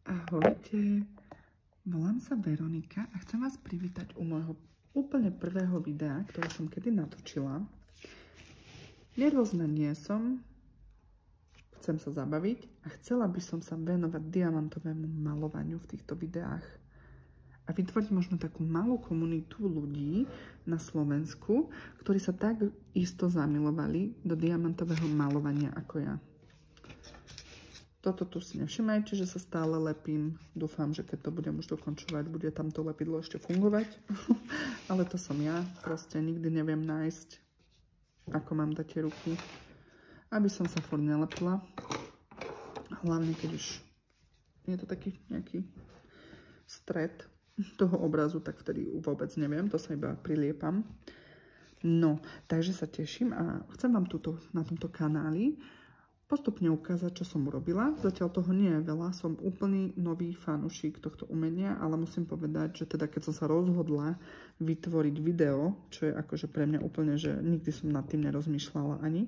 Ahojte, volám sa Veronika a chcem vás privítať u môjho úplne prvého videa, ktoré som kedy natočila. Nervózna nie som, chcem sa zabaviť a chcela by som sa venovať diamantovému malovaniu v týchto videách a vytvoriť možno takú malú komunitu ľudí na Slovensku, ktorí sa tak isto zamilovali do diamantového malovania ako ja. Toto tu si nevšimajte, že sa stále lepím. Dúfam, že keď to budem už dokončovať, bude tam to lepidlo ešte fungovať. Ale to som ja. Proste nikdy neviem nájsť, ako mám dať tie ruky. Aby som sa furt nelepila. Hlavne, keď už je to taký nejaký stred toho obrazu, tak vtedy vôbec neviem. To sa iba priliepam. No, takže sa teším a chcem vám na tomto kanáli postupne ukázať, čo som urobila. Zatiaľ toho nie je veľa, som úplný nový fanúšik tohto umenia, ale musím povedať, že teda keď som sa rozhodla vytvoriť video, čo je akože pre mňa úplne, že nikdy som nad tým nerozmýšľala ani,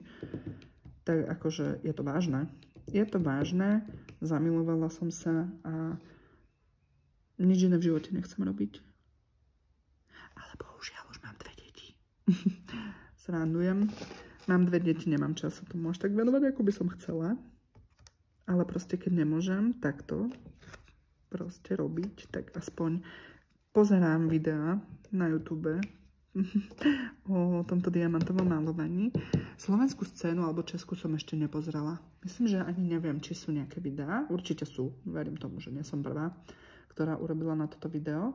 tak akože je to vážne. Je to vážne, zamilovala som sa a nič iné v živote nechcem robiť. Ale bohužiaľ už mám 2 deti. Srandujem. Mám 2 deti, nemám čas sa tomu až tak venovať, ako by som chcela. Ale proste, keď nemôžem takto proste robiť, tak aspoň pozerám videá na YouTube o tomto diamantovom malovaní. Slovenskú scénu alebo Česku som ešte nepozerala. Myslím, že ani neviem, či sú nejaké videá. Určite sú. Verím tomu, že nie som prvá, ktorá urobila na toto video.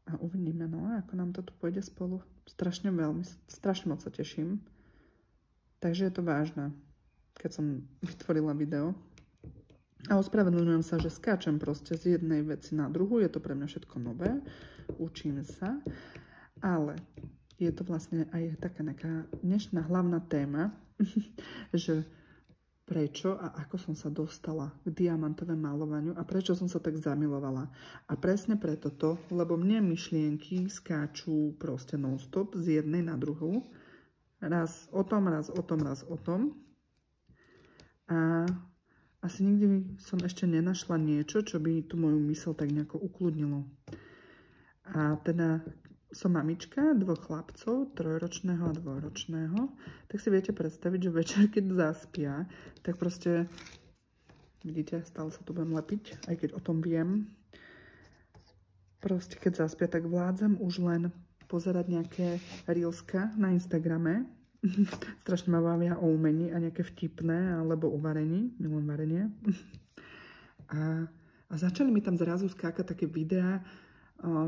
A uvidíme, no, ako nám to tu pôjde spolu. Strašne moc sa teším. Takže je to vážne, keď som vytvorila video. A ospravedlňujem sa, že skáčem proste z jednej veci na druhú. Je to pre mňa všetko nové. Učím sa. Ale je to vlastne aj taká nejaká dnešná hlavná téma, že prečo a ako som sa dostala k diamantovému malovaniu a prečo som sa tak zamilovala. A presne preto to, lebo mne myšlienky skáču proste non-stop z jednej na druhú. Raz o tom, raz o tom, raz o tom. A asi nikdy som ešte nenašla niečo, čo by tú moju myseľ tak nejako ukludnilo. A teda som mamička 2 chlapcov, 3-ročného a 2-ročného, tak si viete predstaviť, že večer, keď zaspia, tak proste, vidíte, stále sa tu budem lepiť, aj keď o tom viem. Proste, keď zaspia, tak vládzam už len pozerať nejaké reelska na Instagrame. Strašne ma bavia o umení a nejaké vtipné, alebo o varení, milujem varenie. A začali mi tam zrazu skákať také videá,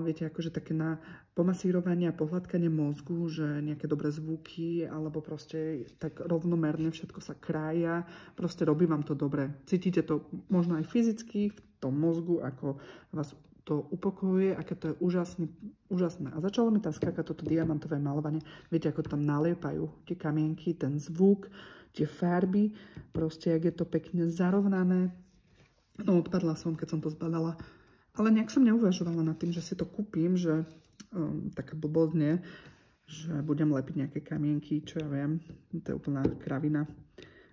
viete, akože také na pomasírovanie a pohľadkanie mozgu, že nejaké dobré zvuky, alebo proste tak rovnomerne všetko sa krája, proste robí vám to dobre. Cítite to možno aj fyzicky v tom mozgu, ako vás to upokojuje, aké to je úžasné. A začalo mi tam skákať toto diamantové malovanie. Viete, ako tam naliepajú tie kamienky, ten zvuk, tie farby, proste, jak je to pekne zarovnané. No, odpadla som, keď som to zbadala. Ale nejak som neuvažovala nad tým, že si to kúpim, že taká blbosť nie, že budem lepiť nejaké kamienky, čo ja viem, to je úplná kravina.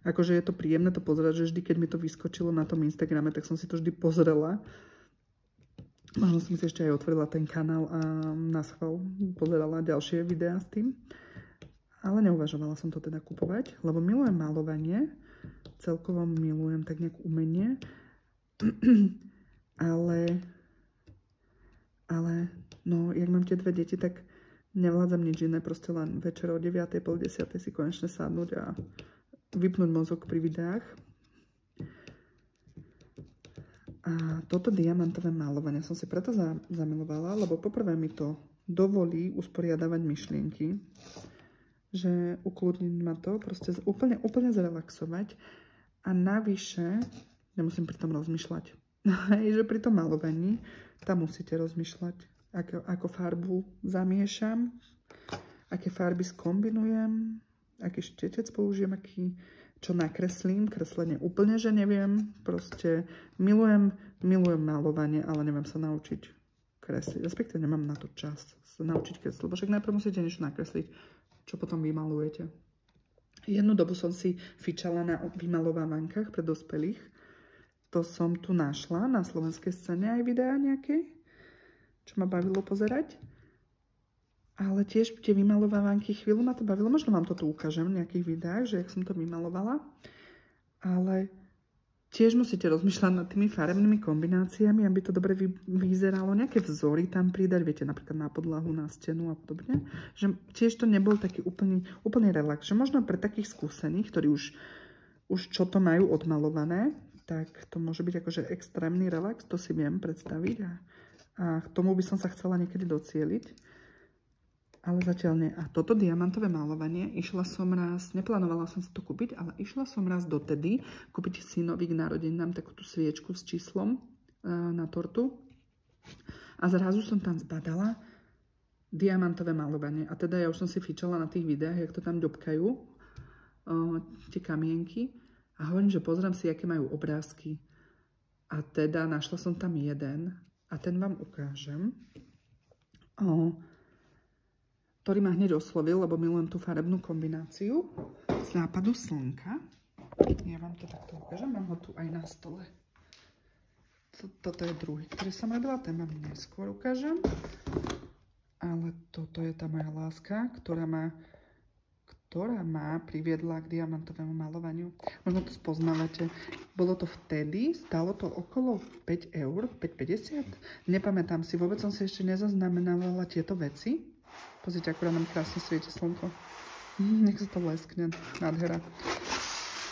Akože je to príjemné to pozerať, že vždy, keď mi to vyskočilo na tom Instagrame, tak som si to vždy pozrela. Možno som si ešte aj otvorila ten kanál a naschvál pozerala ďalšie videá s tým. Ale neuvažovala som to teda kupovať, lebo milujem malovanie, celkovo milujem tak nejak umenie, ale no, jak mám tie 2 deti, tak nevládzam nič iné, proste len večer o 9:00, pol 10:00 si konečne sadnúť a vypnúť mozog pri videách. A toto diamantové malovanie som si preto zamilovala, lebo poprvé mi to dovolí usporiadavať myšlienky, že ukludniť ma to, proste úplne zrelaxovať a navyše nemusím pri tom rozmýšľať. Že pri tom malovaní tam musíte rozmýšľať, ako farbu zamiešam, aké farby skombinujem, aký štetec použijem, čo nakreslím. Kreslenie úplne, že neviem. Proste milujem malovanie, ale neviem sa naučiť kresliť. Respektíve nemám na to čas sa naučiť kresliť, lebo však najprv musíte niečo nakresliť, čo potom vy malujete. Jednu dobu som si fičala na vymalovávankách pre dospelých. To som tu našla na slovenskej scéne aj videá nejaké, čo ma bavilo pozerať. Ale tiež tie vymalovávanky, chvíľu ma to bavilo. Možno vám to tu ukážem v nejakých videách, že jak som to vymalovala. Ale tiež musíte rozmýšľať nad tými farebnými kombináciami, aby to dobre vyzeralo. Nejaké vzory tam pridať, viete, napríklad na podlahu, na stenu a podobne. Že tiež to nebol taký úplný relax. Že možno pre takých skúsených, ktorí už čo to majú odmalované, tak to môže byť akože extrémny relax, to si viem predstaviť. A k tomu by som sa chcela niekedy docieliť. Ale zatiaľ nie. A toto diamantové malovanie, išla som raz, neplánovala som si to kúpiť, ale išla som raz dotedy kúpiť synovi k narodeninám takú tú sviečku s číslom na tortu. A zrazu som tam zbadala diamantové malovanie. A teda ja už som si fičala na tých videách, jak to tam ďobkajú, tie kamienky. A hovorím, že pozriem si, aké majú obrázky. A teda našla som tam jeden. A ten vám ukážem. Ktorý ma hneď oslovil, lebo milujem tú farebnú kombináciu západu slnka. Ja vám to takto ukážem, mám ho tu aj na stole. Toto je druhý, ktorý som robila, ten vám neskôr ukážem. Ale toto je tá moja láska, ktorá ma priviedla k diamantovému malovaniu. Možno to spoznávate. Bolo to vtedy, stalo to okolo 5 eur, 5,50. Nepamätám si, vôbec som si ešte nezaznamenávala tieto veci. Pozrite, akurát nám krásne svieti slnko. Nech sa to leskne. Nádhera.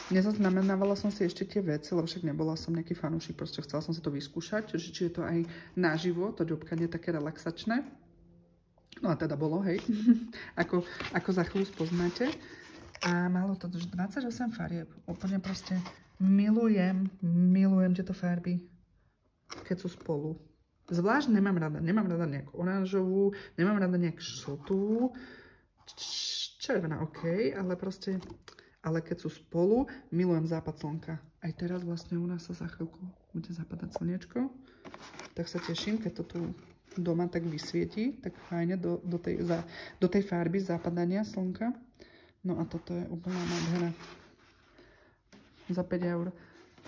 Nezaznamenávala som si ešte tie veci, lebo však nebola som nejaký fanúšik, proste chcela som si to vyskúšať, že či je to aj naživo, to ďobkanie také relaxačné. No a teda bolo, hej. ako za chvíľu spoznáte. A malo to 28 farieb. Úplne proste milujem tieto farby, keď sú spolu. Zvlášť nemám rada nejakú oranžovú, nemám rada nejakú žltú, červená, ok, ale keď sú spolu, milujem západ slnka. Aj teraz vlastne u nás sa za chvíľku bude zapadať slniečko, tak sa teším, keď to tu doma tak vysvietí, tak fajne do tej farby zapadania slnka. No a toto je úplná nádhera. Za 5 eur.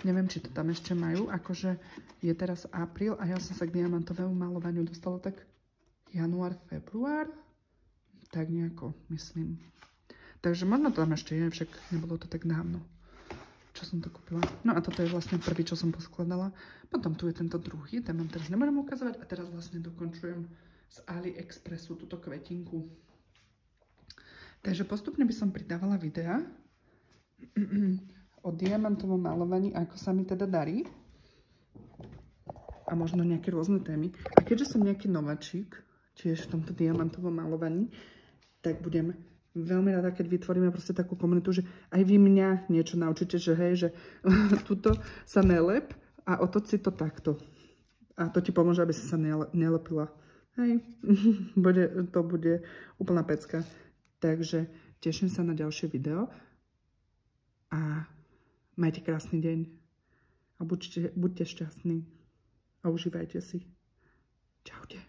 Neviem, či to tam ešte majú, akože je teraz apríl a ja som sa k diamantovému malovaniu dostala tak január, február, tak nejako, myslím. Takže možno to tam ešte je, však nebolo to tak dávno, čo som to kúpila. No a toto je vlastne prvý, čo som poskladala. Potom tu je tento druhý, ten vám teraz nebudem ukazovať a teraz vlastne dokončujem z AliExpressu túto kvetinku. Takže postupne by som pridávala videa o diamantovom malovaní, ako sa mi teda darí. A možno nejaké rôzne témy. A keďže som nejaký nováčik, tiež v tomto diamantovom malovaní, tak budem veľmi rada, keď vytvoríme proste takú komunitu, že aj vy mňa niečo naučíte, že hej, že tuto sa nelep a otoč si to takto. A to ti pomôže, aby si sa nelepila. Hej, to bude úplná pecka. Takže teším sa na ďalšie video a majte krásny deň a buďte šťastní a užívajte si. Čaute.